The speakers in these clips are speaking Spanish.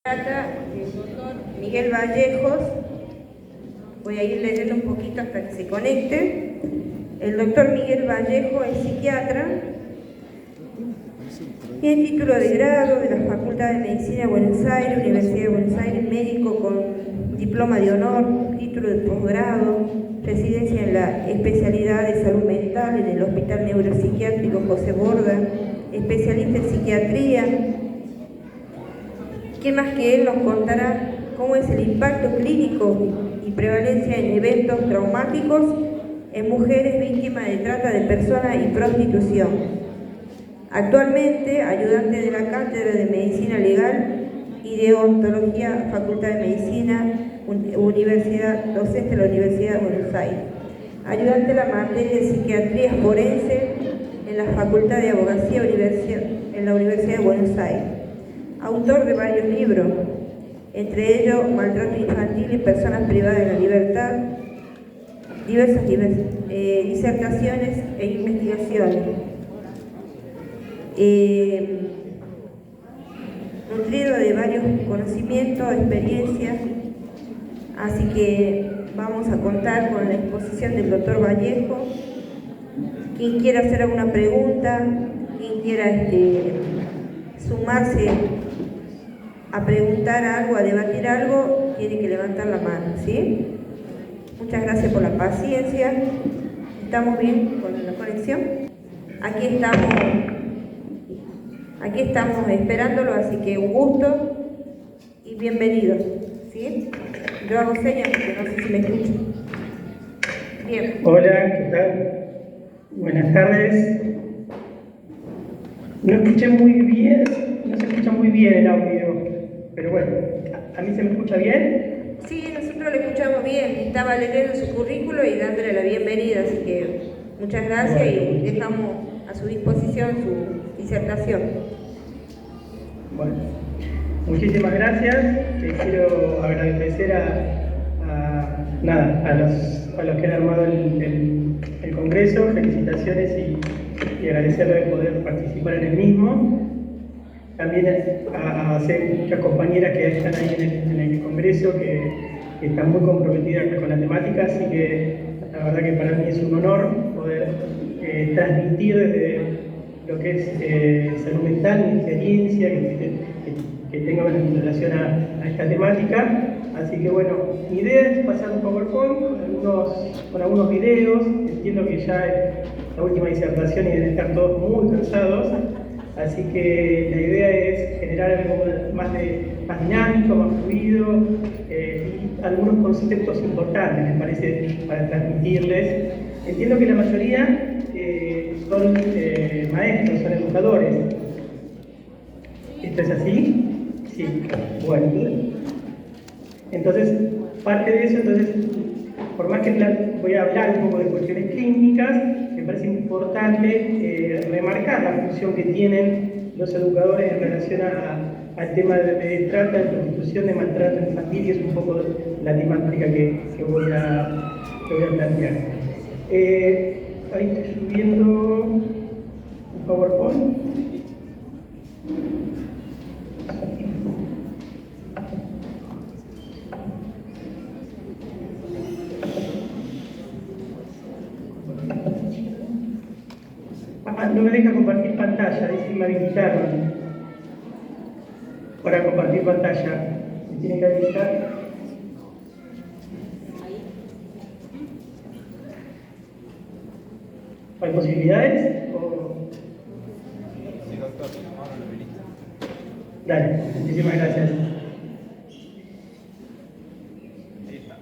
Trata del doctor Miguel Vallejos. Voy a ir leyendo un poquito hasta que se conecte. El doctor Miguel Vallejo es psiquiatra, tiene título de grado de la Facultad de Medicina de Buenos Aires, Universidad de Buenos Aires, médico con diploma de honor, título de posgrado, residencia en la especialidad de salud mental en el Hospital Neuropsiquiátrico José Borda, especialista en psiquiatría. ¿Qué más que él nos contará cómo es el impacto clínico y prevalencia en eventos traumáticos en mujeres víctimas de trata de personas y prostitución? Actualmente, ayudante de la Cátedra de Medicina Legal y de Ontología, Facultad de Medicina, docente de la Universidad de Buenos Aires. Ayudante de la materia de Psiquiatría Forense en la Facultad de Abogacía en la Universidad de Buenos Aires. Autor de varios libros, entre ellos Maltrato infantil y personas privadas de la libertad, diversas disertaciones e investigaciones. Nutrido de varios conocimientos, experiencias, así que vamos a contar con la exposición del doctor Vallejo. Quien quiera hacer alguna pregunta, quien quiera sumarse a preguntar algo, a debatir algo, tiene que levantar la mano, ¿sí? Muchas gracias por la paciencia. ¿Estamos bien con la conexión? Aquí estamos esperándolo, así que un gusto y bienvenido, ¿sí? Yo hago señas porque no sé si me escuchan. Bien. Hola, ¿qué tal? Buenas tardes. No escuché muy bien, no se escucha muy bien el audio, pero bueno, ¿a mí se me escucha bien? Sí, nosotros le escuchamos bien. Estaba leyendo su currículo y dándole la bienvenida, así que muchas gracias y dejamos a su disposición su disertación. Bueno, muchísimas gracias. Quiero agradecer a los que han armado el congreso, felicitaciones y agradecerles de poder participar en el mismo. También a muchas compañeras que están ahí en el congreso que están muy comprometidas con la temática, así que la verdad que para mí es un honor poder transmitir desde lo que es salud mental, mi experiencia que tengo en relación a esta temática. Así que bueno, mi idea es pasar un PowerPoint con algunos videos. Entiendo que ya es la última disertación y deben estar todos muy cansados. Así que la idea es generar algo más dinámico, más fluido y algunos conceptos importantes, me parece, para transmitirles. Entiendo que la mayoría son maestros, son educadores. ¿Esto es así? Sí. Bueno. Entonces, parte de eso, por más que voy a hablar un poco de cuestiones clínicas, me parece importante remarcar la función que tienen los educadores en relación al tema de trata, de prostitución, de maltrato infantil, que es un poco la temática que voy a plantear. Ahí estoy subiendo un PowerPoint. No me deja compartir pantalla, dice que me habilitaron para compartir pantalla. ¿Me tiene que habilitar? ¿Hay posibilidades? Sí, doctor, ahora lo habilito. Dale, muchísimas gracias. Ahí está.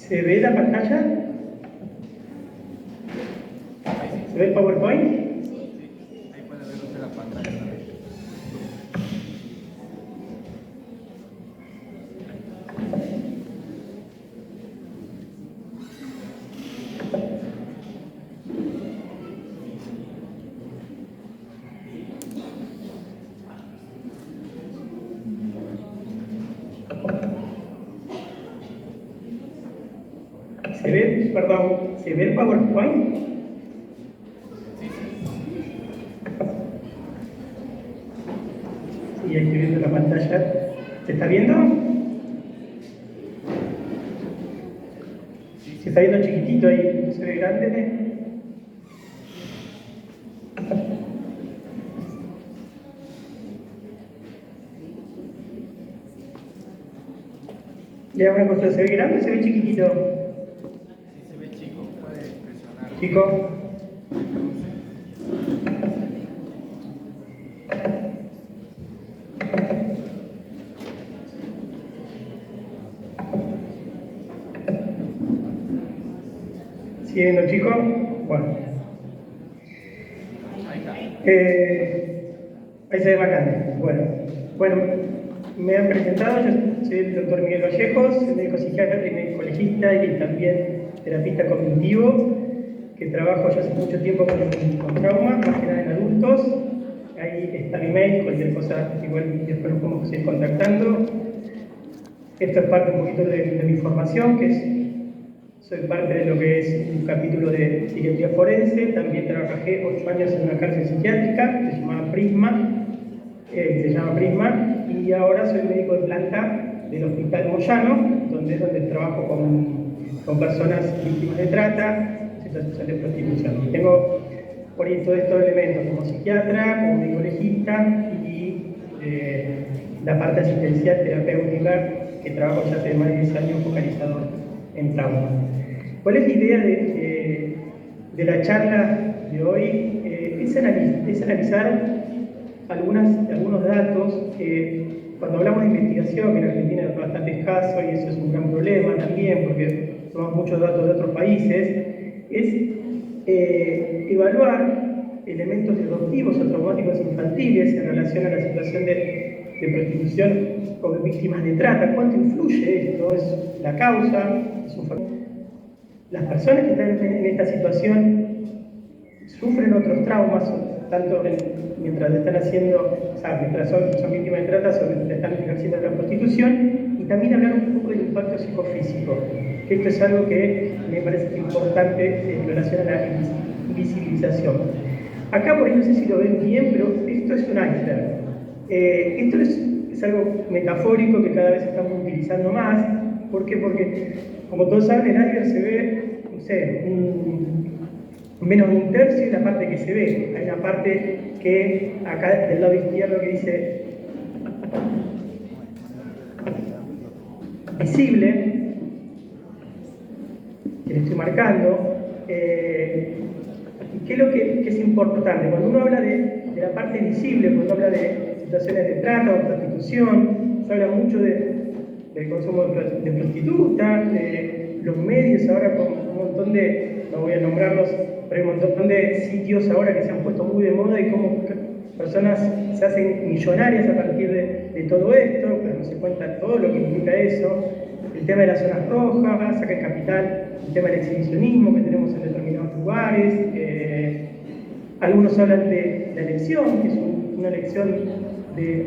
¿Se ve la pantalla? ¿Se ve el PowerPoint? Ahí puede ver usted la pantalla también. ¿Se ve, perdón, se ve el PowerPoint? Sí, ahí estoy viendo la pantalla. ¿Se está viendo? ¿Se está viendo chiquitito ahí? ¿Se ve grande? Le hago una cosa, ¿se ve grande o se ve chiquitito? Si se ve chico, puede presionar. Chico. ¿Sigue viendo chico? Bueno. Ahí está. Ahí se ve bastante. Bueno, me han presentado, yo soy el doctor Miguel Vallejos, médico psiquiatra y médico legista y también terapista cognitivo, que trabajo ya hace mucho tiempo con trauma, más que nada en adultos. Ahí está mi mail, cualquier cosa, igual después nos podemos seguir contactando. Esto es parte un poquito de mi formación, soy parte de lo que es un capítulo de psiquiatría forense. También trabajé 8 años en una cárcel psiquiátrica que se llama Prisma, y ahora soy médico de planta del Hospital Moyano, donde trabajo con personas víctimas de trata, situación de prostitución. Tengo por ahí todos estos elementos como psiquiatra, como médico legista y la parte asistencial terapéutica que trabajo ya hace más de 10 años focalizado en trauma. ¿Cuál es la idea de la charla de hoy? Es analizar algunos datos que cuando hablamos de investigación, que en Argentina es bastante escaso y eso es un gran problema también porque tomamos muchos datos de otros países, es evaluar elementos disruptivos o traumáticos infantiles en relación a la situación de prostitución o de víctimas de trata. ¿Cuánto influye esto? ¿Es la causa? ¿Es un factor? Las personas que están en esta situación sufren otros traumas, tanto mientras están haciendo, o sea, mientras son víctimas de trata o mientras están ejerciendo la prostitución, y también hablar un poco del impacto psicofísico, que esto es algo que me parece importante en relación a la invisibilización. Acá por ahí no sé si lo ven bien, pero esto es un iceberg. Esto es algo metafórico que cada vez estamos utilizando más. ¿Por qué? Porque, como todos saben, el iceberg se ve, no sé, menos de un tercio de la parte que se ve. Hay una parte que acá del lado izquierdo que dice visible, que le estoy marcando. ¿Qué es lo que es importante? Cuando uno habla de la parte visible, cuando habla de situaciones de trata o prostitución, se habla mucho del consumo de prostitutas, de los medios ahora con un montón de, no voy a nombrarlos, pero hay un montón de sitios ahora que se han puesto muy de moda y cómo personas se hacen millonarias a partir de todo esto, pero no se cuenta todo lo que implica eso. El tema de las zonas rojas, acá en Capital, el tema del exhibicionismo que tenemos en determinados lugares. Algunos hablan de la elección, que es una elección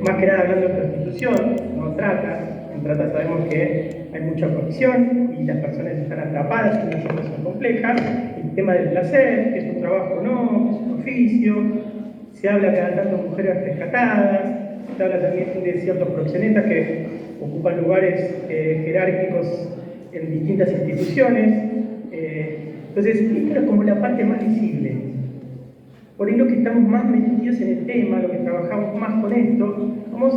más que nada hablando de prostitución, no trata. En trata sabemos que hay mucha corrupción y las personas están atrapadas en una situación compleja. El tema del placer, que es un trabajo o no, que es un oficio. Se habla cada tanto de mujeres rescatadas. Se habla también de ciertos proxenetas que ocupan lugares jerárquicos en distintas instituciones. Entonces, esto es como la parte más visible. Por ahí lo que estamos más metidos en el tema, lo que trabajamos más con esto, vamos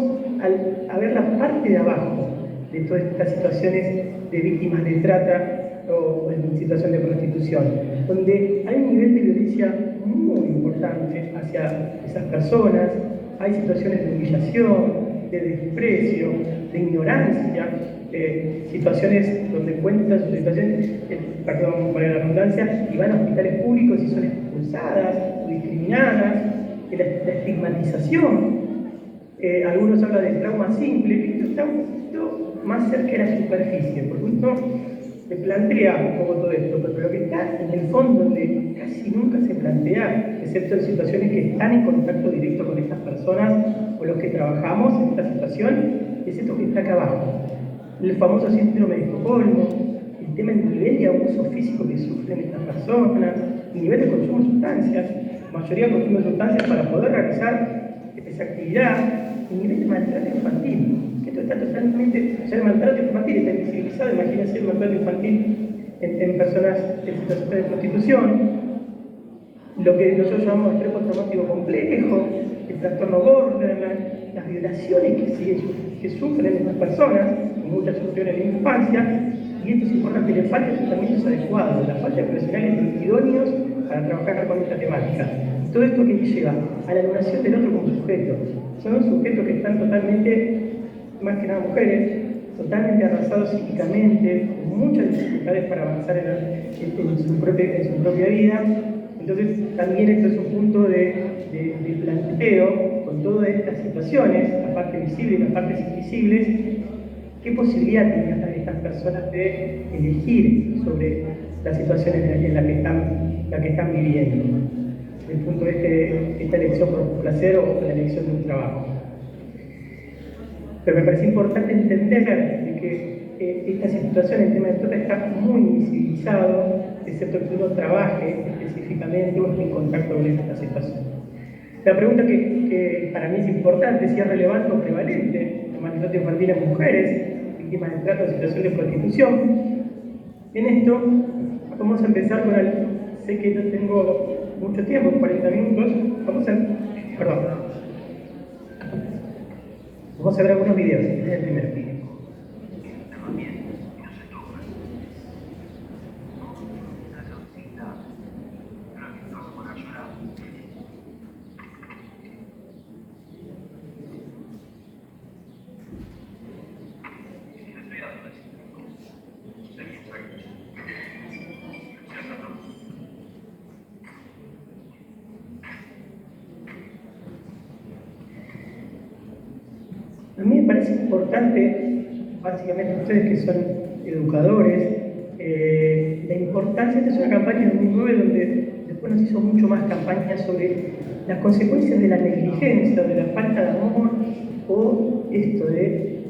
a ver la parte de abajo de todas estas situaciones de víctimas de trata o en situación de prostitución, donde hay un nivel de violencia muy importante hacia esas personas, hay situaciones de humillación, de desprecio, de ignorancia, situaciones donde cuentan sus situaciones, perdón por la redundancia, y van a hospitales públicos y son expulsadas o discriminadas, la estigmatización. Algunos hablan de trauma simple, esto está un poquito más cerca de la superficie, porque uno se plantea un poco todo esto, pero lo que está en el fondo, donde casi nunca se plantea, excepto en situaciones que están en contacto directo con estas personas o los que trabajamos en esta situación, es esto que está acá abajo. El famoso síndrome de Estocolmo, el tema del nivel de abuso físico que sufren estas personas, el nivel de consumo de sustancias, la mayoría consume sustancias para poder realizar esa actividad, el nivel de maltrato infantil, que esto está totalmente, o sea, el maltrato infantil está invisibilizado, imagínense el maltrato infantil en personas en situación de prostitución, lo que nosotros llamamos estrés postraumático complejo, el trastorno borderline, las violaciones que sufren estas personas, muchas sufrieron en la infancia, y esto es importante, le falta tratamientos adecuados, la falta de profesionales idóneos para trabajar con esta temática. Y todo esto que lleva a la anulación del otro como sujeto. Son sujetos que están totalmente, más que nada mujeres, totalmente arrasados psíquicamente, con muchas dificultades para avanzar en su propia vida. Entonces, también esto es un punto de planteo con todas estas situaciones, la parte visible y las partes invisibles, qué posibilidad tienen estas personas de elegir sobre las situaciones en las que están viviendo, desde el punto de esta elección por placer o la elección de un trabajo. Pero me parece importante entender de que esta situación, el tema de trata, está muy invisibilizado, excepto que uno trabaje específicamente o esté en contacto con esta situación. La pregunta que para mí es importante, si es relevante o prevalente el maltrato infantil en mujeres, víctimas de trata o situación de prostitución. En esto, vamos a empezar con algo. Sé que no tengo mucho tiempo, 40 minutos. Vamos a ver algunos videos. Este es el primer video. A mí me parece importante, básicamente ustedes que son educadores, la importancia, esta es una campaña de 2009 donde después nos hizo mucho más campañas sobre las consecuencias de la negligencia, de la falta de amor, o esto de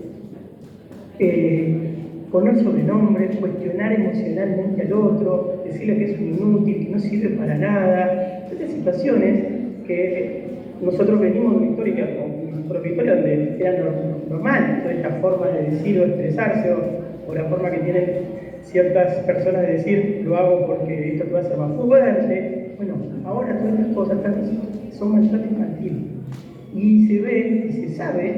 poner sobrenombres, cuestionar emocionalmente al otro, decirle que es un inútil, que no sirve para nada, estas situaciones que nosotros venimos de una historia, donde era normal toda esta forma de decir o expresarse, o la forma que tienen ciertas personas de decir, lo hago porque esto te va a hacer más fuerte. Bueno, ahora todas estas cosas son maltrato infantil. Y se ve y se sabe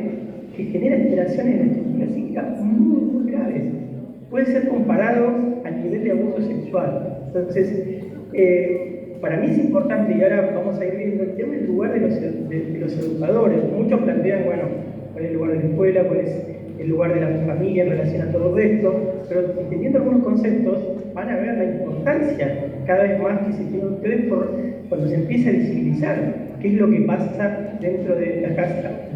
que genera alteraciones en la estructura psíquica muy graves. Puede ser comparado al nivel de abuso sexual. Entonces, para mí es importante, y ahora vamos a ir viendo el tema, el lugar de los educadores. Muchos plantean, bueno, cuál es el lugar de la escuela, cuál es el lugar de la familia en relación a todo esto, pero entendiendo algunos conceptos, van a ver la importancia cada vez más que se tiene ustedes cuando se empieza a visibilizar qué es lo que pasa dentro de las casas,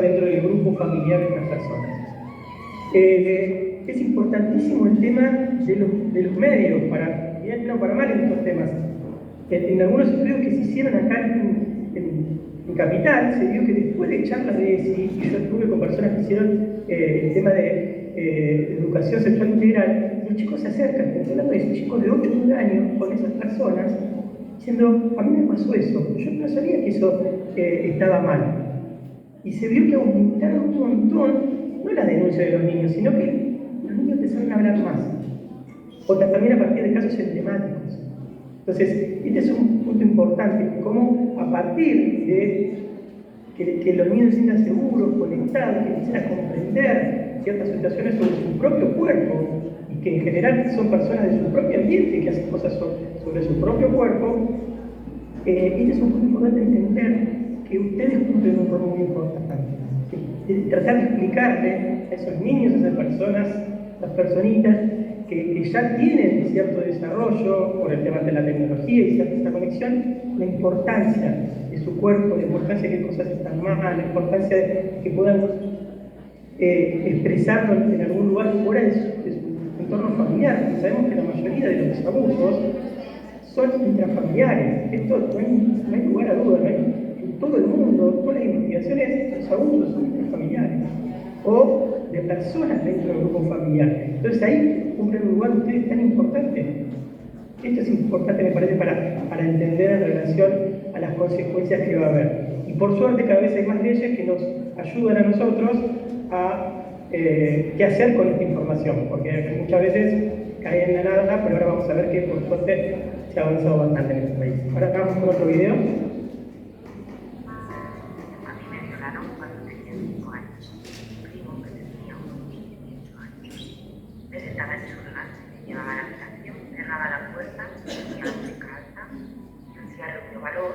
dentro del grupo familiar de estas personas. Es importantísimo el tema de los medios, para bien no para mal en estos temas. En algunos estudios que se hicieron acá en Capital, se vio que después de charlas de ESI, y yo estuve con personas que hicieron el tema de educación sexual integral, los chicos se acercan, estoy hablando de chicos de 8 o 9 años con esas personas, diciendo, a mí me pasó eso, yo no sabía que eso estaba mal. Y se vio que aumentaron un montón, no la denuncia de los niños, sino que los niños empezaron a hablar más. O también a partir de casos emblemáticos. Entonces, este es un punto importante, cómo a partir de que los niños se sientan seguros, conectados, que empiecen a comprender ciertas situaciones sobre su propio cuerpo, y que en general son personas de su propio ambiente que hacen cosas sobre su propio cuerpo, este es un punto importante entender que ustedes cumplen un rol muy importante. Tratar de explicarle a esos niños, a esas personas, las personitas, que ya tienen cierto desarrollo por el tema de la tecnología y cierta conexión, la importancia de su cuerpo, la importancia de qué cosas están mal, la importancia de que puedan expresarlo en algún lugar fuera de su entorno familiar, porque sabemos que la mayoría de los abusos son intrafamiliares. Esto no hay lugar a duda, en todo el mundo, todas las investigaciones, los abusos son intrafamiliares o de de personas dentro del grupo familiar. Entonces ahí cumplen un lugar ustedes tan importante. Esto es importante, me parece, para entender en relación a las consecuencias que va a haber. Y por suerte cada vez hay más leyes que nos ayudan a nosotros a qué hacer con esta información, porque muchas veces cae en la nada, pero ahora vamos a ver que por suerte se ha avanzado bastante en este país. Ahora vamos con otro video. Me sentaba en su lugar, llevaba la habitación, cerraba la puerta, ponía la música alta, hacía reunió valor,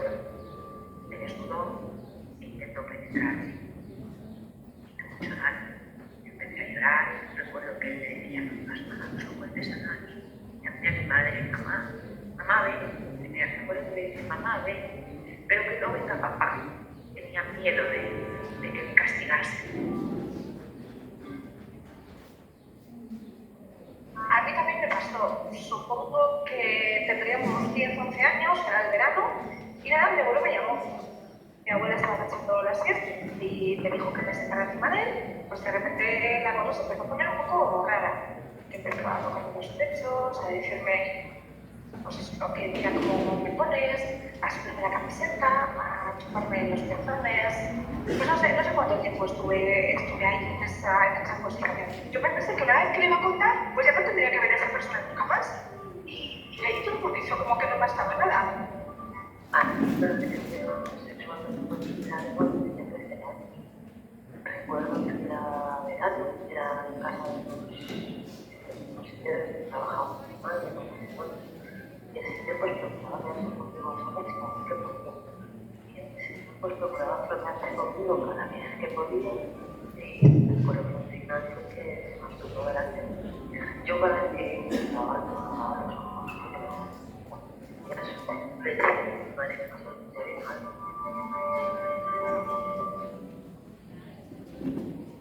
me desnudó e intentó penetrarme. Hizo mucho daño. Empecé a llorar, recuerdo que él me decía, no vuelves a nadie. Y hacía mi madre, mamá ven. Tenía recuerdo que le dice, mamá ven, pero que no venga papá. Tenía miedo de que me castigase. A mí también me pasó, supongo que tendríamos 10, 11 años, era el verano, y nada, mi abuelo me llamó. Mi abuela estaba echando la siesta y me dijo que me sentara encima de él, pues de repente la cosa se empezó a poner un poco rara. Que empezó a tocarme los pechos, a decirme, pues eso, que mira cómo me pones, a subirme la camiseta, a chuparme los pezones. Pues no sé cuánto tiempo estuve ahí en esa cuestión. Yo pensé que una vez que le iba a contar, pues ya no tendría que ver a esa persona nunca más. Y leí todo porque hizo como que no pasaba nada. Pero que sexual no posibilidad de cuando tenía 13 años. Recuerdo que era verano, era en casa de unos señores que trabajaban con mi madre, con mi hermano. Y ese tiempo yo estaba hablando conmigo a su vez, como que podía. Y en ese tiempo procuraba frotarse conmigo cada vez que podía. Y recuerdo que al final fue que se nos tuvo delante. Yo para que estaba a los ojos, y a su vez le dije a mi madre que pasó de vieja.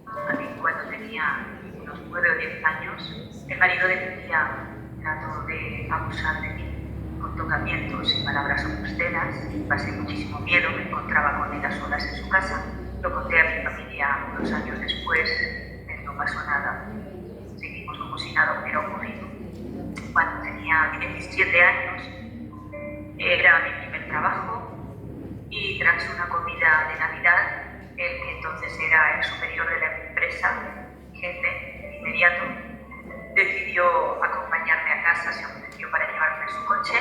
A mí cuando tenía unos 9 o 10 años, mi marido decía trató de abusar de mí con tocamientos y palabras obscenas. Pasé muchísimo miedo, me encontraba con él a solas en su casa. Lo conté a mi familia unos años después, pero no pasó nada. Seguimos como si nada hubiera ocurrido. Cuando tenía 17 años, era mi primer trabajo y tras una comida de Navidad, el que entonces era el superior de la empresa, jefe inmediato, decidió acompañarme a casa, se ofreció para llevarme en su coche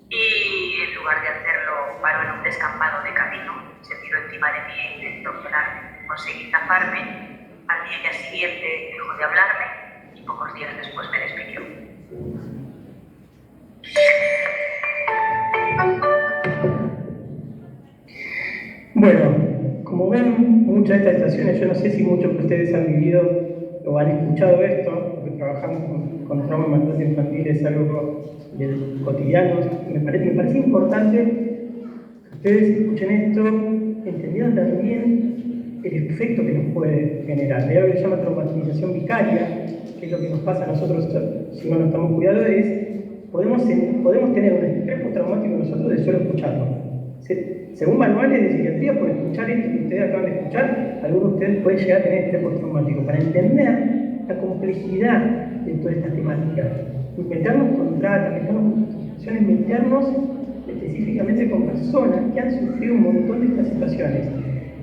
y en lugar de hacerlo paró en un descampado de camino, se tiró encima de mí e intentó violarme. Conseguí taparme, al día siguiente dejó de hablarme y pocos días después me despidió. Bueno, como ven, muchas de estas situaciones, yo no sé si muchos de ustedes han vivido o han escuchado esto, porque trabajamos con trauma y maltrato infantil, es algo del cotidiano. Me parece importante que ustedes escuchen esto, entendiendo también el efecto que nos puede generar. Hay algo que se llama traumatización vicaria, que es lo que nos pasa a nosotros si no nos estamos cuidando, podemos tener un estrés postraumático nosotros de solo escucharlo. Según manuales de psiquiatría, por escuchar esto que ustedes acaban de escuchar, algunos de ustedes pueden llegar a tener estrés postraumático. Para entender la complejidad de toda esta temática, meternos con trata, meternos con situaciones, meternos específicamente con personas que han sufrido un montón de estas situaciones.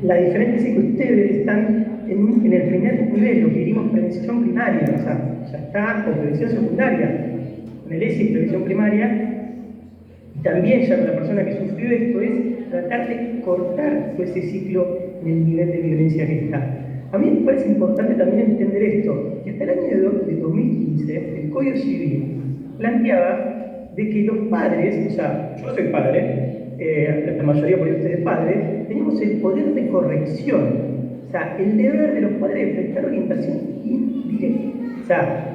La diferencia es que ustedes están en el primer nivel, lo que diríamos prevención primaria, o sea, ya está, o prevención secundaria, con el ESI, prevención primaria. También ya la persona que sufrió esto es tratar de cortar todo ese ciclo en el nivel de violencia que está. A mí me parece importante también entender esto, que hasta el año de 2015 el Código Civil planteaba de que los padres, o sea, yo soy padre, la mayoría por ustedes padres, teníamos el poder de corrección, o sea, el deber de los padres de prestar orientación indirecta, o sea,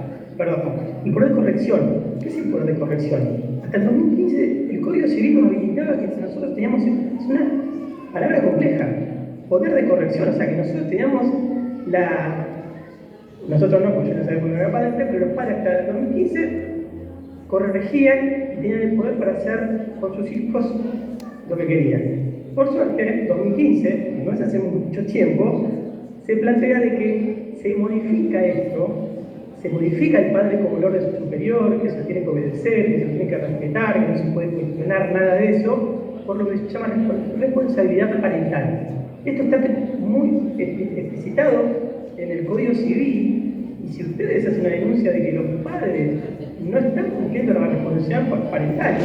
y poder de corrección. ¿Qué es el poder de corrección? Hasta el 2015 el Código Civil nos habilitaba que nosotros teníamos, es una palabra compleja, poder de corrección, o sea que nosotros teníamos nosotros no, porque yo no sabía cuándo era padre, pero los padres hasta el 2015 corregían y tenían el poder para hacer con sus hijos lo que querían. Por suerte, en 2015, no es hace mucho tiempo, se plantea de que se modifica esto, se modifica el padre como el orden superior, que se tiene que obedecer, que se tiene que respetar, que no se puede cuestionar nada de eso, por lo que se llama responsabilidad parental. Esto está muy explicitado en el Código Civil, y si ustedes hacen una denuncia de que los padres no están cumpliendo la responsabilidad parental,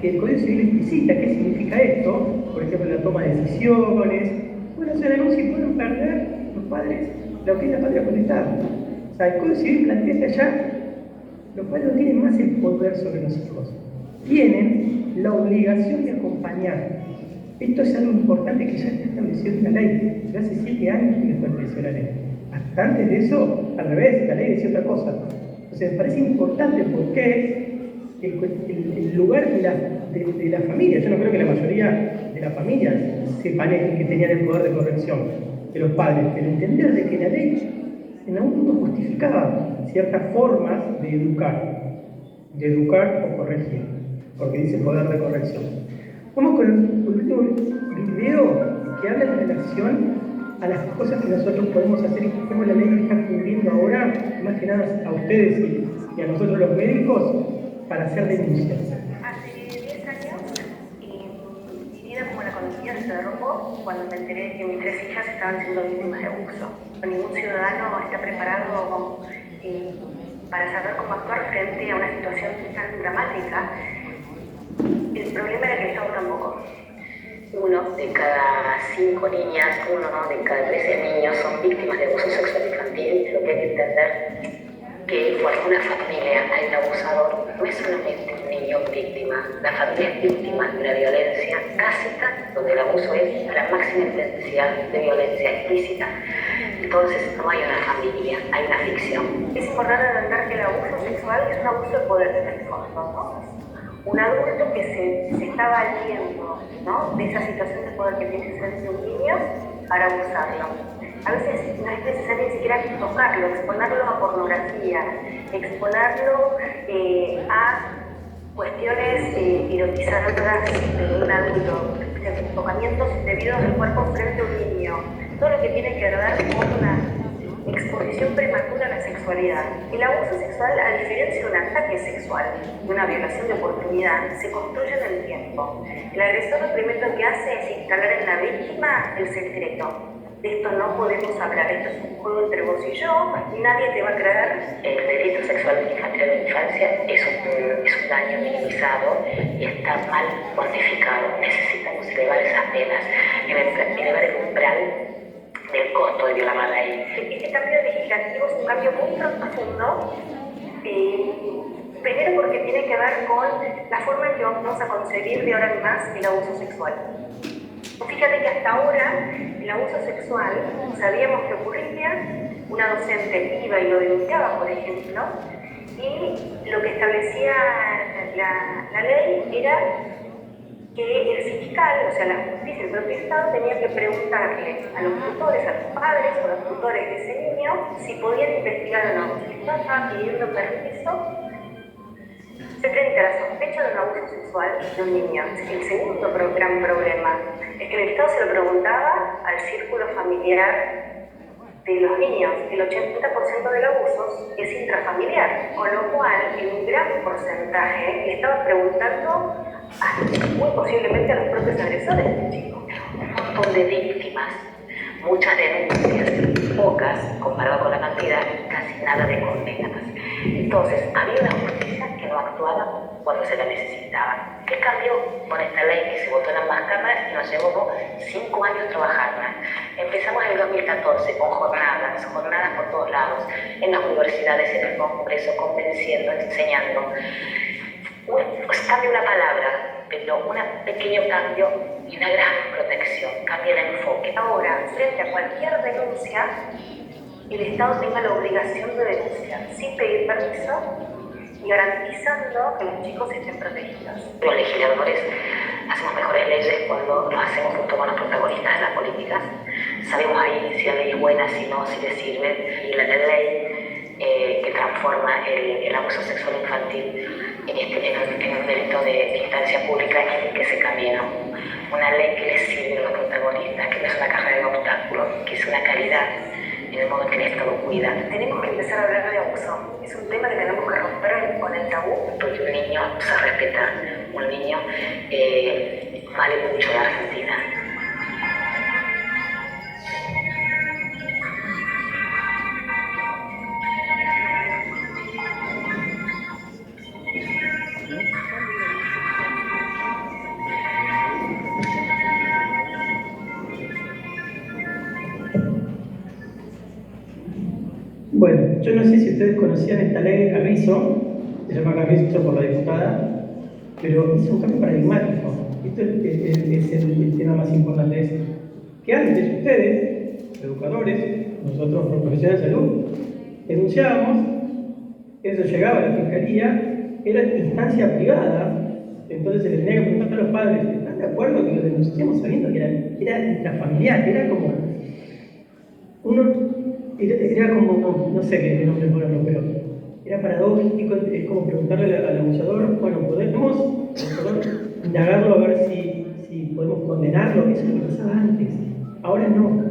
que el Código Civil explicita qué significa esto, por ejemplo, la toma de decisiones, pueden hacer denuncia y pueden perder los padres lo que es la patria potestad. O sea, el Código Civil plantea que allá los padres no tienen más el poder sobre los hijos, tienen la obligación de acompañar. Esto es algo importante que ya está establecido en la ley. Ya hace 7 años que está establecida la ley. Hasta antes de eso, al revés, la ley decía otra cosa. Entonces me parece importante porque el lugar de la familia, yo no creo que la mayoría de las familias sepan que tenían el poder de corrección de los padres, pero entender de que la ley en algún punto justificaba ciertas formas de educar o corregir, porque dice poder de corrección. Vamos con el último video que habla en relación a las cosas que nosotros podemos hacer y cómo la ley está cubriendo ahora, más que nada a ustedes y a nosotros los médicos, para hacer denuncias. Hace 10 años, mi vida como la conocía se derrumbó cuando me enteré que mis 3 hijas estaban siendo víctimas de abuso. Ningún ciudadano está preparado para saber cómo actuar frente a una situación tan dramática. El problema era que el Estado tampoco. 1 de cada 5 niñas, 1 de cada 13 niños son víctimas de abuso sexual infantil. Lo que hay que entender que por alguna familia hay un abusador, no es solamente un niño víctima, la familia es víctima de una violencia tácita, donde el abuso es la máxima intensidad de violencia explícita. Entonces no hay una familia, hay una ficción. Es importante entender que el abuso sexual es un abuso de poder en el fondo, ¿no? Un adulto que se está valiendo, ¿no?, de esa situación de poder que tiene frente a un niño para abusarlo. A veces no es necesario ni siquiera tocarlo, exponerlo a pornografía, exponerlo a cuestiones erotizadas de un adulto, tocamientos indebidos del cuerpo frente a un niño. Todo lo que tiene que ver con una exposición prematura a la sexualidad. El abuso sexual, a diferencia de un ataque sexual, de una violación de oportunidad, se construye en el tiempo. El agresor lo primero que hace es instalar en la víctima el secreto. De esto no podemos hablar, esto es un juego entre vos y yo, nadie te va a creer. El delito sexual infantil en la infancia es un daño minimizado y está mal cuantificado. Necesitamos elevar esas penas, elevar el umbral del costo de violar la ley. Este cambio legislativo es un cambio muy profundo, primero porque tiene que ver con la forma en que vamos a concebir de ahora en más el abuso sexual. Fíjate que hasta ahora el abuso sexual sabíamos que ocurría, una docente iba y lo denunciaba, por ejemplo, y lo que establecía la ley era que el fiscal, o sea, la justicia, el propio Estado, tenía que preguntarle a los tutores, a los padres o a los tutores de ese niño si podían investigar o no. Si el Estado estaba pidiendo permiso frente a la sospecha de un abuso sexual de un niño. El segundo gran problema es que el Estado se lo preguntaba al círculo familiar de los niños. El 80% del abuso es intrafamiliar, con lo cual en un gran porcentaje le estaba preguntando muy posiblemente a los propios agresores del chico. Un montón de víctimas, muchas denuncias, pocas comparado con la cantidad, casi nada de condenas. Entonces, había una justicia que no actuaba cuando se la necesitaba. En cambio, con esta ley que se votó en ambas cámaras y nos llevó 5 años trabajando. Empezamos en el 2014 con jornadas por todos lados, en las universidades, en el Congreso, convenciendo, enseñando. Pues cambia una palabra, pero un pequeño cambio y una gran protección, cambia el enfoque. Ahora, frente a cualquier denuncia, el Estado tenga la obligación de denunciar, sin pedir permiso y garantizando que los chicos estén protegidos. Los legisladores hacemos mejores leyes cuando lo hacemos junto con los protagonistas de las políticas. Sabemos ahí si la ley es buena, si no, si le sirve. Y la ley que transforma el abuso sexual infantil en un delito de instancia pública indica ese camino. Una ley que le sirve a los protagonistas, que no es una carrera de obstáculos, que es una calidad en el modo en que el Estado cuida. Tenemos que empezar a hablar de abuso. Es un tema que tenemos que romper con el tabú, porque un niño se respeta. Un niño vale mucho en Argentina. Bueno, yo no sé si ustedes conocían esta ley de Carrizo, se llama Carrizo por la diputada, pero es un cambio paradigmático. Esto es el tema más importante, es que antes ustedes, educadores, nosotros profesionales de salud, denunciábamos, eso llegaba a la fiscalía, era instancia privada, entonces se les tenía que preguntar a los padres, ¿están de acuerdo que lo denunciamos sabiendo que era intrafamiliar? Era como era como, no sé qué nombre ponerlo, pero era paradójico, es como preguntarle al abusador, bueno, podemos indagarlo a ver si podemos condenarlo, eso es lo que pasaba antes. Ahora no,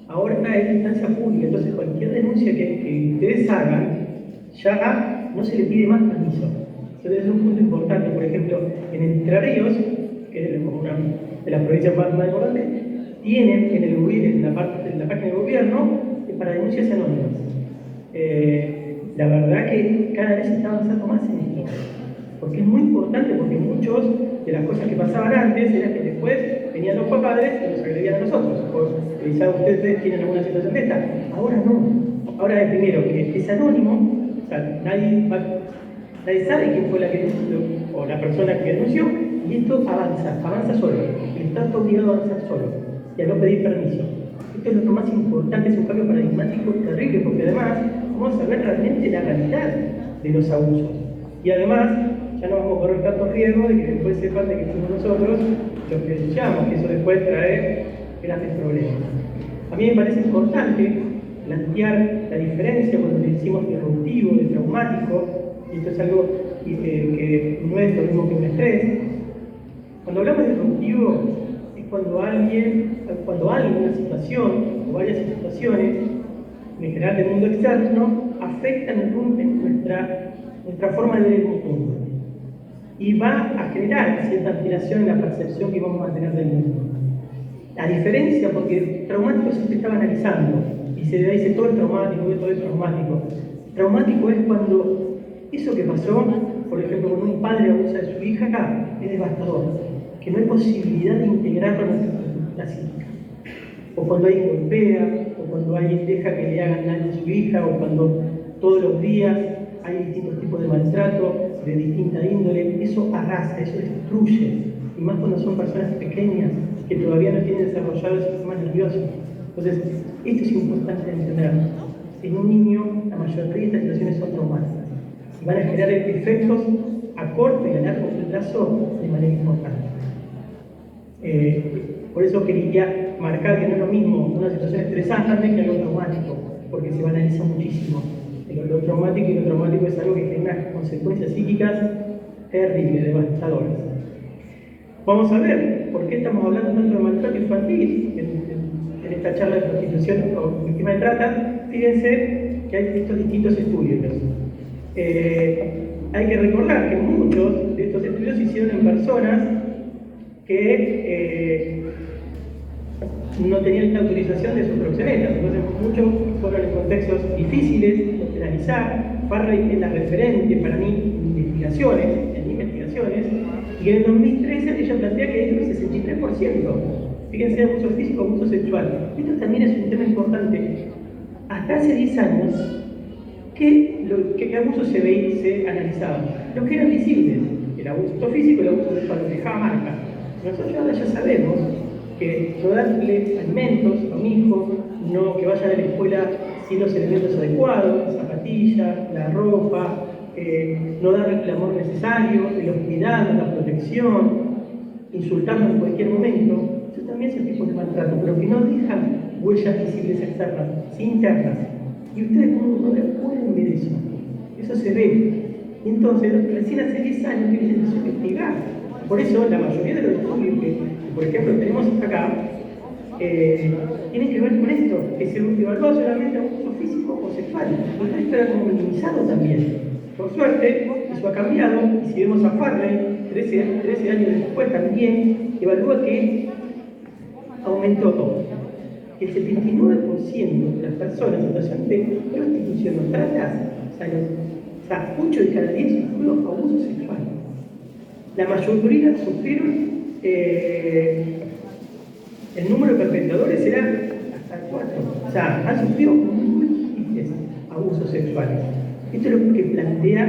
ahora está en instancia pública, entonces cualquier denuncia que ustedes hagan, ya no se le pide más permiso. Entonces es un punto importante, por ejemplo, en Entre Ríos, que es una de las provincias más importantes, tienen en la página del gobierno para denuncias anónimas. La verdad que cada vez se está avanzando más en esto, porque es muy importante, porque muchas de las cosas que pasaban antes era que después venían los padres y nos agredían a nosotros, o quizás ustedes tienen alguna situación de esta. Ahora no, ahora es primero que es anónimo, o sea, nadie sabe quién fue la que denunció o la persona que denunció, y esto avanza solo. El Estado está obligado a avanzar solo y a no pedir permiso. Esto es lo más importante, es un cambio paradigmático terrible, porque además vamos a ver realmente la realidad de los abusos. Y además, ya no vamos a correr tanto riesgo de que después sepan de que fuimos nosotros los que denunciamos, que eso después trae grandes problemas. A mí me parece importante plantear la diferencia cuando le decimos disruptivo, de traumático, y esto es algo que no es lo mismo que un estrés. Cuando hablamos de disruptivo, es cuando una situación o varias situaciones, en general del mundo externo, afectan el nuestra forma de ver el mundo. Y va a generar cierta alteración en la percepción que vamos a tener del mundo. La diferencia, porque traumático siempre estaba analizando, y se le dice todo es traumático, todo es traumático. Traumático es cuando eso que pasó, por ejemplo, cuando un padre abusa de su hija, acá es devastador, que no hay posibilidad de integrarlo en nuestra cultura psíquica. O cuando alguien golpea, o cuando alguien deja que le hagan daño a su hija, o cuando todos los días hay distintos tipos de maltrato de distinta índole, eso arrasa, eso destruye, y más cuando son personas pequeñas que todavía no tienen desarrollado el sistema nervioso. Entonces, esto es importante entender. En un niño, la mayoría de estas situaciones son traumáticas y van a generar efectos a corto y a largo plazo de manera importante. Por eso quería marcar que no es lo mismo una situación estresante que algo traumático, porque se banaliza muchísimo. Lo traumático y lo traumático es algo que genera consecuencias psíquicas terribles, devastadoras. Vamos a ver por qué estamos hablando tanto de maltrato infantil en esta charla de prostitución o víctima de trata. Fíjense que hay estos distintos estudios. Hay que recordar que muchos de estos estudios se hicieron en personas que no tenían la autorización de sus proxenetas. Entonces muchos fueron en contextos difíciles de penalizar. Farley es la referente para mí en investigaciones, y en el 2013 ella plantea que hay un 63%. Fíjense, abuso físico, abuso sexual. Esto también es un tema importante. Hasta hace 10 años, ¿qué abusos se analizaban? Los que eran visibles, el abuso físico y el abuso sexual, que dejaba marca. Nosotros ahora ya sabemos que no darle alimentos a un hijo, no que vayan a la escuela sin los elementos adecuados, las zapatillas, la ropa, no darle el amor necesario, los cuidados, la protección, insultarnos en cualquier momento, eso también es el tipo de maltrato, pero que no dejan huellas visibles externas, sino internas. Y ustedes como pueden ver eso, eso se ve. Entonces, recién hace 10 años que se empezó a investigar. Por eso, la mayoría de los estudios que, por ejemplo, tenemos acá, tiene que ver con esto, que se evalúa solamente abuso físico o sexual. Entonces esto era como minimizado también. Por suerte, eso ha cambiado, y si vemos a Farley, 13 años después también, evalúa que aumentó todo. El 79% de las personas en situación de prostitución o tratas, o sea, 8 de cada 10 sufrió abuso sexual. La mayoría sufrieron, el número de perpetradores era hasta 4. O sea, han sufrido múltiples abusos sexuales. Esto es lo que plantea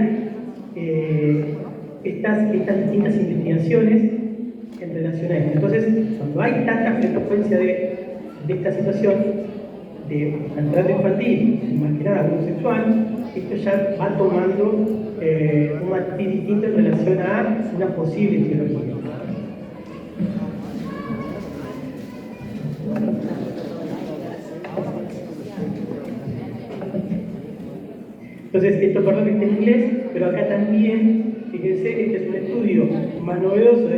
estas distintas investigaciones en relación a esto. Entonces, cuando hay tanta frecuencia de esta situación de maltrato infantil y más que nada abuso sexual, esto ya va tomando un matiz distinto en relación a una posible etiología. Entonces, esto perdón que esté en inglés, pero acá también, fíjense, este es un estudio más novedoso,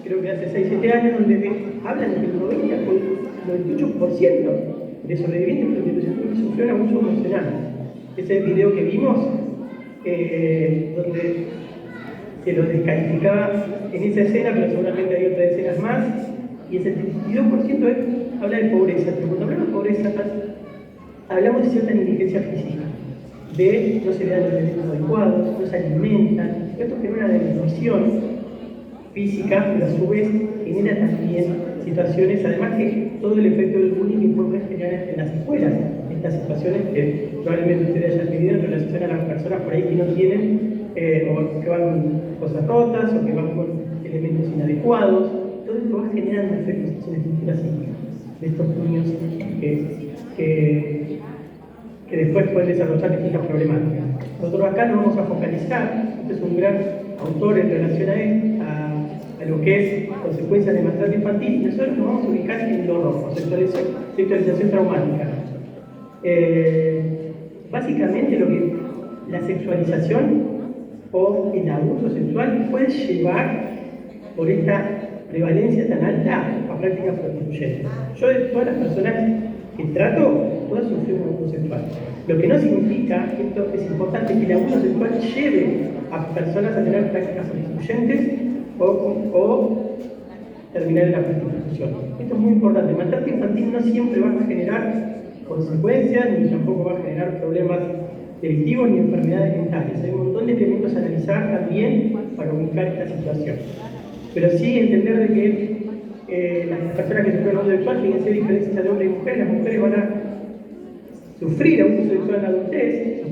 creo que hace 6-7 años, donde hablan de que el 98% de sobrevivientes de prostitución sufrieron abuso emocional. Ese es el video que vimos, donde se lo descalificaba en esa escena, pero seguramente hay otras escenas más, y el 72% habla de pobreza. Pero cuando hablamos de pobreza, hablamos de cierta negligencia física, de no se le dan los alimentos adecuados, no se alimentan. Esto genera una desnutrición física, pero a su vez genera también situaciones, además que todo el efecto del bullying que puede generar en las escuelas, estas situaciones que probablemente ustedes hayan vivido en relación a las personas por ahí que no tienen, o que van con cosas rotas, o que van con elementos inadecuados. Todo esto va generando efectos en la estructura psíquica de estos niños que después pueden desarrollar distintas problemáticas. Nosotros acá nos vamos a focalizar, este es un gran autor en relación a lo que es consecuencias de maltrato infantil, y nosotros nos vamos a ubicar en lo rojo, sexualización traumática. Básicamente la sexualización o el abuso sexual puede llevar por esta prevalencia tan alta a prácticas prostituyentes. Yo de todas las personas que trato, todas sufrieron un abuso sexual. Lo que no significa, esto es importante, que el abuso sexual lleve a personas a tener prácticas prostituyentes o terminar en la prostitución. Esto es muy importante. El maltrato infantil no siempre va a generar consecuencias, ni tampoco va a generar problemas delictivos ni enfermedades mentales. Hay un montón de elementos a analizar también para ubicar esta situación. Pero sí entender de que las personas que sufren abuso sexual, fíjense diferencias de hombre y mujer, las mujeres van a sufrir abuso sexual en la adultez,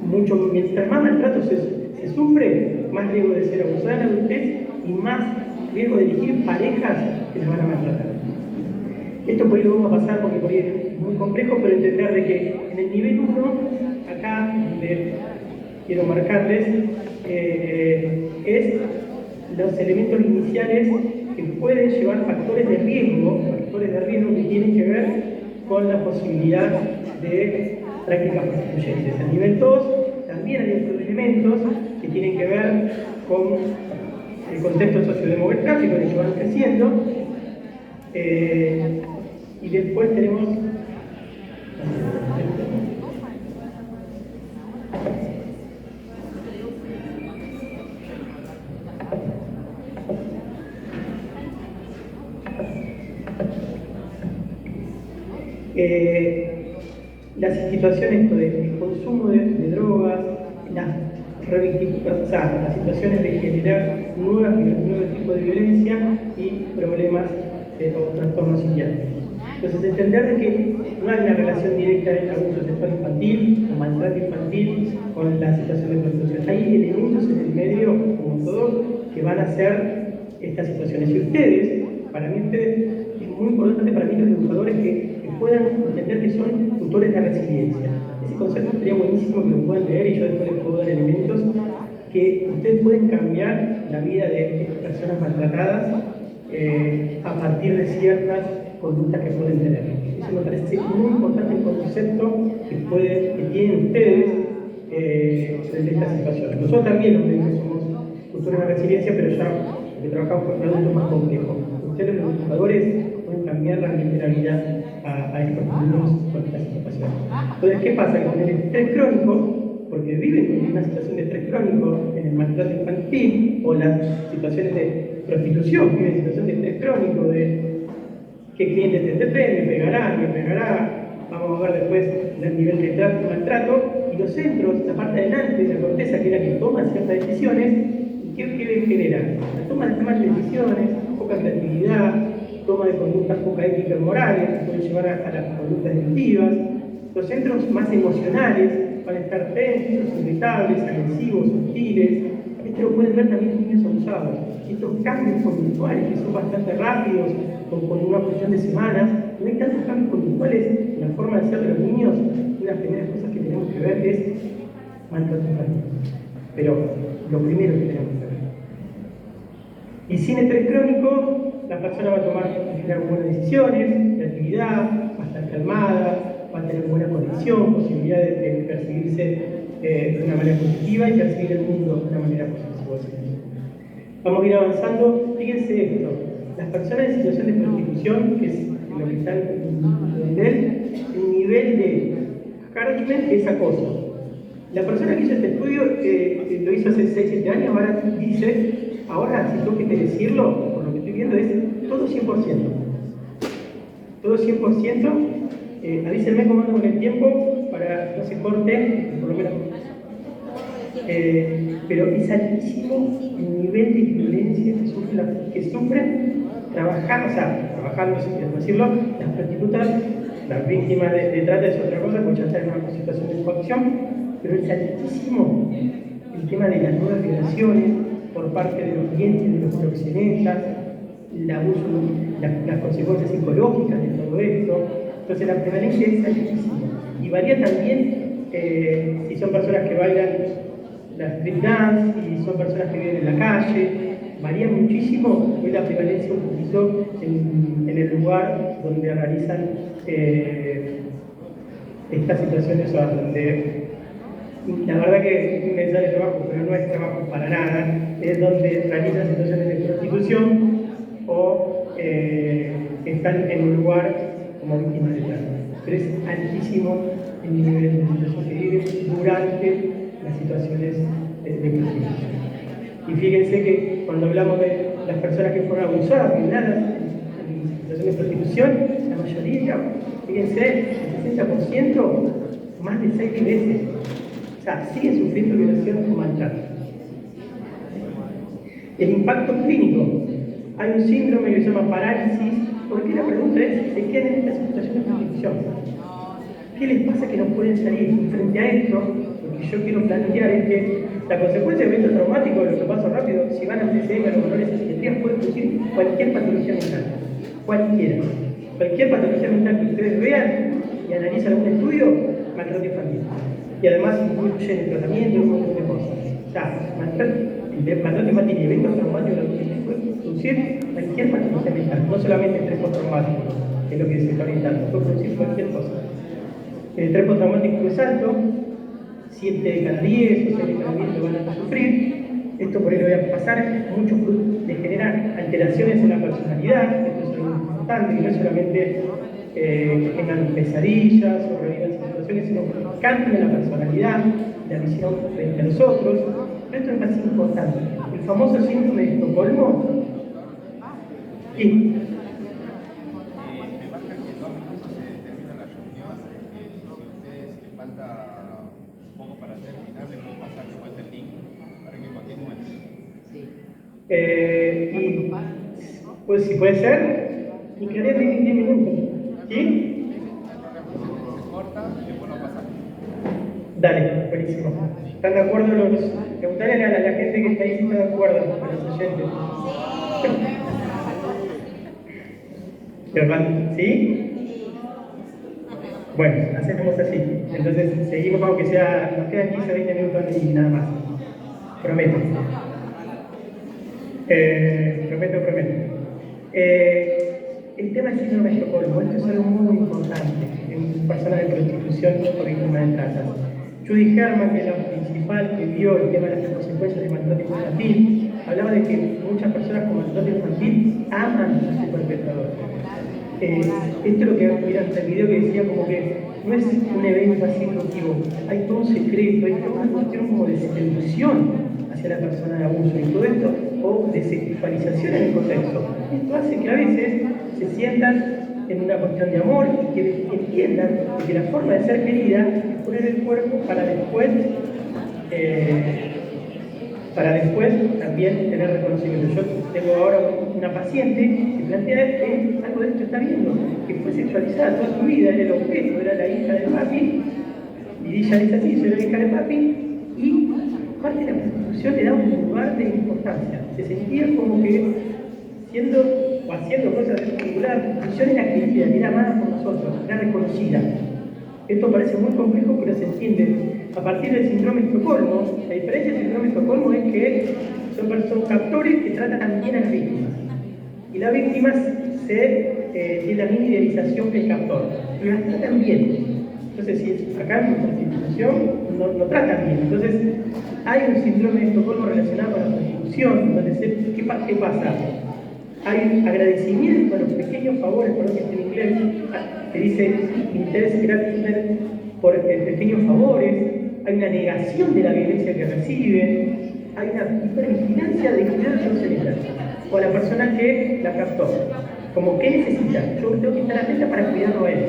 mucho, mientras más maltrato se sufre, más riesgo de ser abusada en la adultez y más riesgo de elegir parejas que las van a maltratar. Esto por ahí lo vamos a pasar porque por ahí es muy complejo, pero entender de que en el nivel 1, acá donde quiero marcarles, es los elementos iniciales que pueden llevar factores de riesgo que tienen que ver con la posibilidad de prácticas prostituyentes. En nivel 2 también hay otros elementos que tienen que ver con el contexto sociodemográfico en el que van creciendo, y después tenemos las situaciones de consumo de drogas, las situaciones de generar nuevos tipos de violencia y problemas o trastornos psiquiátricos. Entonces, entender de que no hay una relación directa entre abuso sexual infantil o maltrato infantil con la situación de prostitución. Hay elementos en el medio, como todo, que van a hacer estas situaciones. Y ustedes, es muy importante para mí los educadores que puedan entender que son tutores de resiliencia. Ese concepto sería buenísimo que lo puedan leer y yo después les puedo dar elementos que ustedes pueden cambiar la vida de personas maltratadas a partir de ciertas conductas que pueden tener. Eso me parece muy importante el concepto que tienen ustedes frente a esta situación. Nosotros también los médicos somos tutores de resiliencia, pero ya que trabajamos con adultos más complejos. Ustedes los educadores pueden cambiar la mentalidad a estos niños con esta situación. Entonces, ¿qué pasa? Con el estrés crónico, porque viven con una situación de estrés crónico en el maltrato infantil o las situaciones de prostitución, viven en situación de estrés crónico, de qué cliente te me pegará, vamos a ver después el nivel de maltrato, y los centros, la parte de adelante de la corteza, que es la que toma ciertas decisiones, ¿qué genera? La toma de malas decisiones, poca creatividad, toma de conductas poca éticas morales, que pueden llevar a las conductas delictivas. Los centros más emocionales van a estar tensos, irritables, agresivos, hostiles. Esto lo pueden ver también en niños abusados. Estos cambios conductuales que son bastante rápidos, con una cuestión de semanas, no hay tantos cambios conductuales en la forma de ser de los niños. Una de las primeras cosas que tenemos que ver es maltrato infantil. Pero lo primero que tenemos que ver. Y sin estrés crónico, la persona va a tomar buenas decisiones, creatividad, va a estar calmada, va a tener buena conexión, posibilidad de percibirse de una manera positiva y percibir el mundo de una manera positiva. Vamos a ir avanzando. Fíjense esto, las personas en situación de prostitución, que es lo que están en el nivel de encouragement es acoso. La persona que hizo este estudio lo hizo hace 6-7 años, ahora dice, ahora si tengo que decirlo, por lo que estoy viendo es todo 100%. Todo 100%, avísenme cómo ando con el tiempo para que no se corte, por lo menos. Pero es altísimo el nivel de violencia que sufren trabajando, si quiero decirlo, las prostitutas, las víctimas de trata es otra cosa, porque ya están en una situación de coacción, pero es altísimo el tema de las nuevas violaciones por parte de los clientes, de los proxenetas, el abuso, las consecuencias psicológicas de todo esto. Entonces la prevalencia es altísima. Y varía también si son personas que bailan la street dance, si son personas que viven en la calle, varía muchísimo. Hoy la prevalencia un poquito en el lugar donde realizan estas situaciones donde la verdad que me sale trabajo, pero no es trabajo para nada, es donde realizan situaciones de prostitución o están en un lugar como víctimas de trata. Pero es altísimo el nivel de situación que viven durante las situaciones de prostitución. Y fíjense que cuando hablamos de las personas que fueron abusadas, violadas en situación de prostitución, la mayoría, fíjense, el 60%, más de 6 veces. O sea, siguen sufriendo violaciones o maltrato. El impacto clínico. Hay un síndrome que se llama parálisis, porque la pregunta es, ¿se quedan en esta situación de prostitución? ¿Qué les pasa que no pueden salir? Frente a esto, lo que yo quiero plantear es que la consecuencia del evento traumático, lo que paso rápido, si van al TCM, a los valores de psiquiatría, puede producir cualquier patología mental. Cualquiera. Cualquier patología mental que ustedes vean y analicen algún estudio, maltrato infantil. Y además incluye el tratamiento y un montón de cosas. O sea, maltrato infantil y eventos traumáticos puede producir cualquier patología mental, no solamente estrés postraumático, que es lo que se está orientando, puede producir cualquier cosa. El estrés postraumático es alto, 7 de cada 10 o 6 de cada 10 lo van a sufrir. Esto por ahí lo voy a pasar, muchos de generar alteraciones en la personalidad, esto es algo importante, que no es solamente que tengan pesadillas o revivan situaciones, sino que cambien la personalidad, la visión frente a los otros. Pero esto me parece importante. El famoso síndrome de Estocolmo. Sí. Me marca que 2 minutos se termina la reunión. Si ustedes les falta un poco para terminar, les puedo pasar de vuelta el link para que continúen. Pues si puede ser, y quedaría 10 minutos. ¿Sí? Se corta y después lo pasamos. Dale, buenísimo. ¿Están de acuerdo los? Preguntarle a la gente que está ahí si está de acuerdo, a los oyentes. ¿Sí? Bueno, hacemos así. Entonces seguimos, aunque sea, nos quedan 15 o 20 minutos y nada más. Prometo. Prometo. El tema del síndrome de Estocolmo, esto es algo muy importante en personas de prostitución o víctimas de trata. Judy Herman, que es la principal que vio el tema de las consecuencias del maltrato infantil, hablaba de que muchas personas con maltrato infantil aman a su perpetrador. esto es lo que mira el video que decía como que no es un evento así emotivo, hay todo un secreto, hay toda una cuestión como de seducción hacia la persona de abuso y todo esto, o de sexualización en el contexto. Esto hace que a veces se sientan en una cuestión de amor y que entiendan que la forma de ser querida es poner el cuerpo para después también tener reconocimiento. Yo tengo ahora una paciente que plantea que algo de esto está viendo, que fue sexualizada toda su vida, era el objeto, era la hija del papi, y ella dice así, soy la hija del papi, y parte de la prostitución le da un lugar de importancia. Se sentía como que siendo o haciendo cosas de particular, la prostitución era querida, era amada por nosotros, era reconocida. Esto parece muy complejo, pero se entiende a partir del síndrome de Estocolmo. La diferencia del síndrome de Estocolmo es que son captores que tratan también a las víctimas. Y las víctimas tienen la misma idealización que el captor, pero las tratan bien. Entonces, si acá en nuestra institución no tratan bien. Entonces, hay un síndrome de Estocolmo relacionado con la prostitución, donde ¿qué pasa? Hay agradecimiento a los pequeños favores, por lo que está en inglés, que dice interés gratificar por pequeños favores, hay una negación de la violencia que recibe, hay una hipervigilancia de cuidar a los seres o a la persona que la captó. Como, ¿qué necesita? Yo tengo que estar atenta para cuidarlo a él.